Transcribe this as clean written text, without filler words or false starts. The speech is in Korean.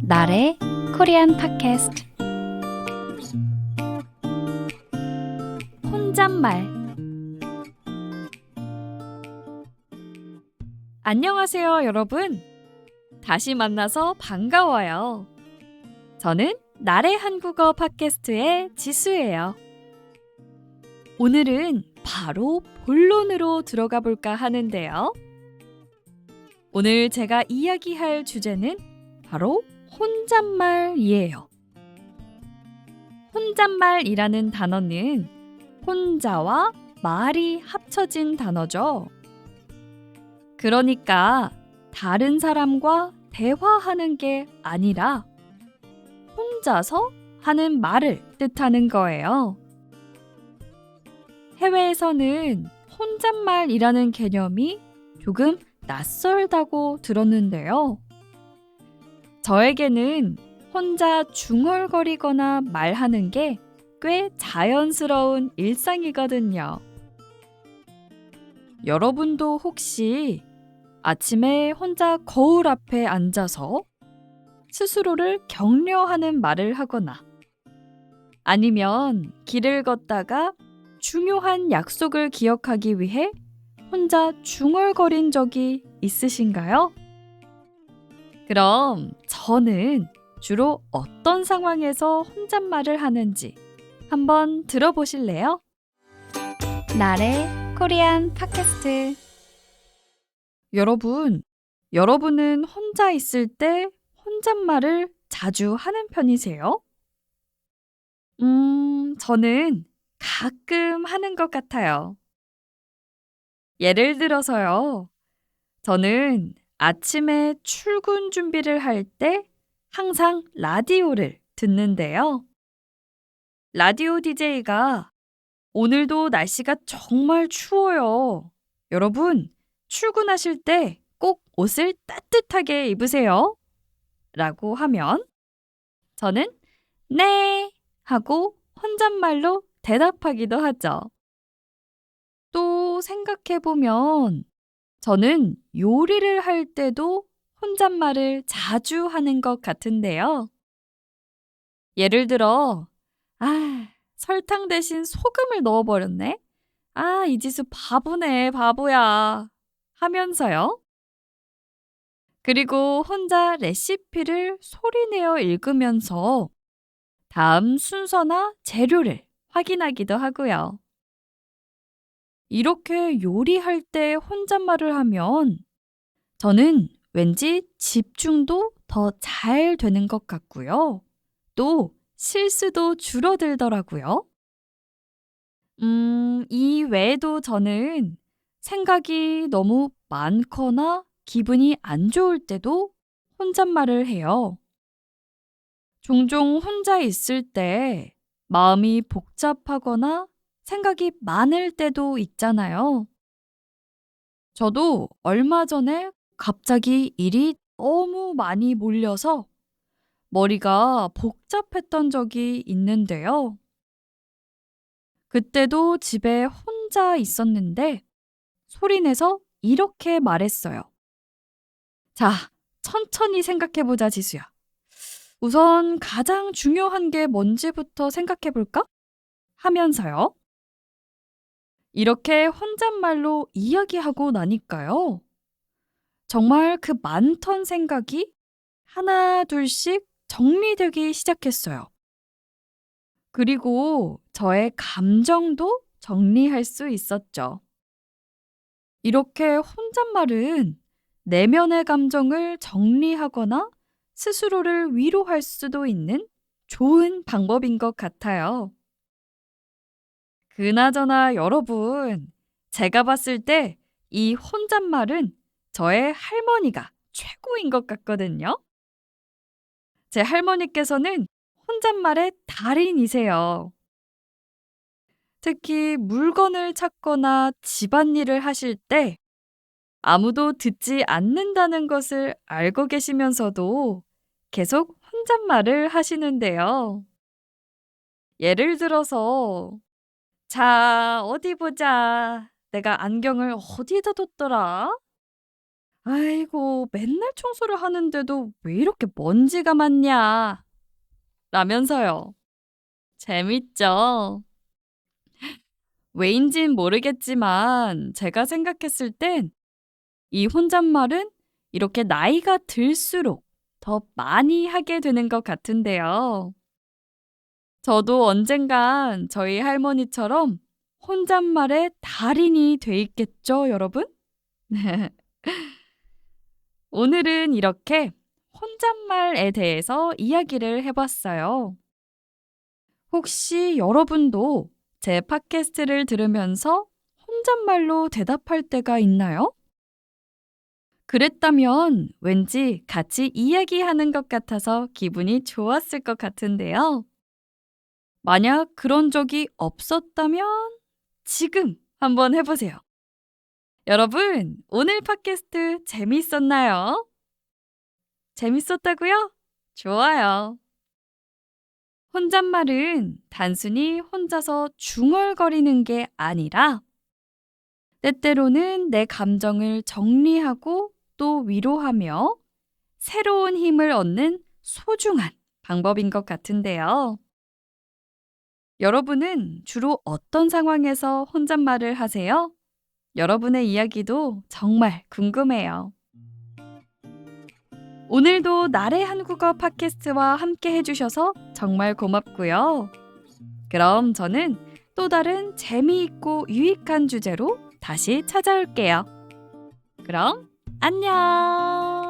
나래 코리안 팟캐스트 혼잣말. 안녕하세요, 여러분. 다시 만나서 반가워요. 저는 나래 한국어 팟캐스트의 지수예요. 오늘은 바로 본론으로 들어가 볼까 하는데요. 오늘 제가 이야기할 주제는 바로 혼잣말이에요. 혼잣말이라는 단어는 혼자와 말이 합쳐진 단어죠. 그러니까 다른 사람과 대화하는 게 아니라 혼자서 하는 말을 뜻하는 거예요. 해외에서는 혼잣말이라는 개념이 조금 낯설다고 들었는데요. 저에게는 혼자 중얼거리거나 말하는 게 꽤 자연스러운 일상이거든요. 여러분도 혹시 아침에 혼자 거울 앞에 앉아서 스스로를 격려하는 말을 하거나 아니면 길을 걷다가 중요한 약속을 기억하기 위해 혼자 중얼거린 적이 있으신가요? 그럼 저는 주로 어떤 상황에서 혼잣말을 하는지 한번 들어보실래요? 나래 코리안 팟캐스트. 여러분은 혼자 있을 때 혼잣말을 자주 하는 편이세요? 저는 가끔 하는 것 같아요. 예를 들어서요. 저는 아침에 출근 준비를 할 때 항상 라디오를 듣는데요. 라디오 DJ가 오늘도 날씨가 정말 추워요. 여러분, 출근하실 때 꼭 옷을 따뜻하게 입으세요. 라고 하면 저는 네 하고 혼잣말로 대답하기도 하죠. 또 생각해보면 저는 요리를 할 때도 혼잣말을 자주 하는 것 같은데요. 예를 들어, 설탕 대신 소금을 넣어버렸네? 이지수 바보네, 바보야. 하면서요. 그리고 혼자 레시피를 소리내어 읽으면서 다음 순서나 재료를 확인하기도 하고요. 이렇게 요리할 때 혼잣말을 하면 저는 왠지 집중도 더 잘 되는 것 같고요. 또 실수도 줄어들더라고요. 이 외에도 저는 생각이 너무 많거나 기분이 안 좋을 때도 혼잣말을 해요. 종종 혼자 있을 때 마음이 복잡하거나 생각이 많을 때도 있잖아요. 저도 얼마 전에 갑자기 일이 너무 많이 몰려서 머리가 복잡했던 적이 있는데요. 그때도 집에 혼자 있었는데 소리내서 이렇게 말했어요. 자, 천천히 생각해보자, 지수야. 우선 가장 중요한 게 뭔지부터 생각해볼까? 하면서요. 이렇게 혼잣말로 이야기하고 나니까요. 정말 그 많던 생각이 하나 둘씩 정리되기 시작했어요. 그리고 저의 감정도 정리할 수 있었죠. 이렇게 혼잣말은 내면의 감정을 정리하거나 스스로를 위로할 수도 있는 좋은 방법인 것 같아요. 그나저나 여러분, 제가 봤을 때 이 혼잣말은 저의 할머니가 최고인 것 같거든요. 제 할머니께서는 혼잣말의 달인이세요. 특히 물건을 찾거나 집안일을 하실 때 아무도 듣지 않는다는 것을 알고 계시면서도 계속 혼잣말을 하시는데요. 예를 들어서, 자, 어디 보자. 내가 안경을 어디다 뒀더라? 아이고, 맨날 청소를 하는데도 왜 이렇게 먼지가 많냐? 라면서요. 재밌죠? 왜인진 모르겠지만 제가 생각했을 땐 이 혼잣말은 이렇게 나이가 들수록 더 많이 하게 되는 것 같은데요. 저도 언젠간 저희 할머니처럼 혼잣말의 달인이 돼 있겠죠, 여러분? 오늘은 이렇게 혼잣말에 대해서 이야기를 해봤어요. 혹시 여러분도 제 팟캐스트를 들으면서 혼잣말로 대답할 때가 있나요? 그랬다면 왠지 같이 이야기하는 것 같아서 기분이 좋았을 것 같은데요. 만약 그런 적이 없었다면 지금 한번 해보세요. 여러분, 오늘 팟캐스트 재밌었나요? 재밌었다고요? 좋아요. 혼잣말은 단순히 혼자서 중얼거리는 게 아니라 때때로는 내 감정을 정리하고 또 위로하며 새로운 힘을 얻는 소중한 방법인 것 같은데요. 여러분은 주로 어떤 상황에서 혼잣말을 하세요? 여러분의 이야기도 정말 궁금해요. 오늘도 나의 한국어 팟캐스트와 함께 해주셔서 정말 고맙고요. 그럼 저는 또 다른 재미있고 유익한 주제로 다시 찾아올게요. 그럼 안녕!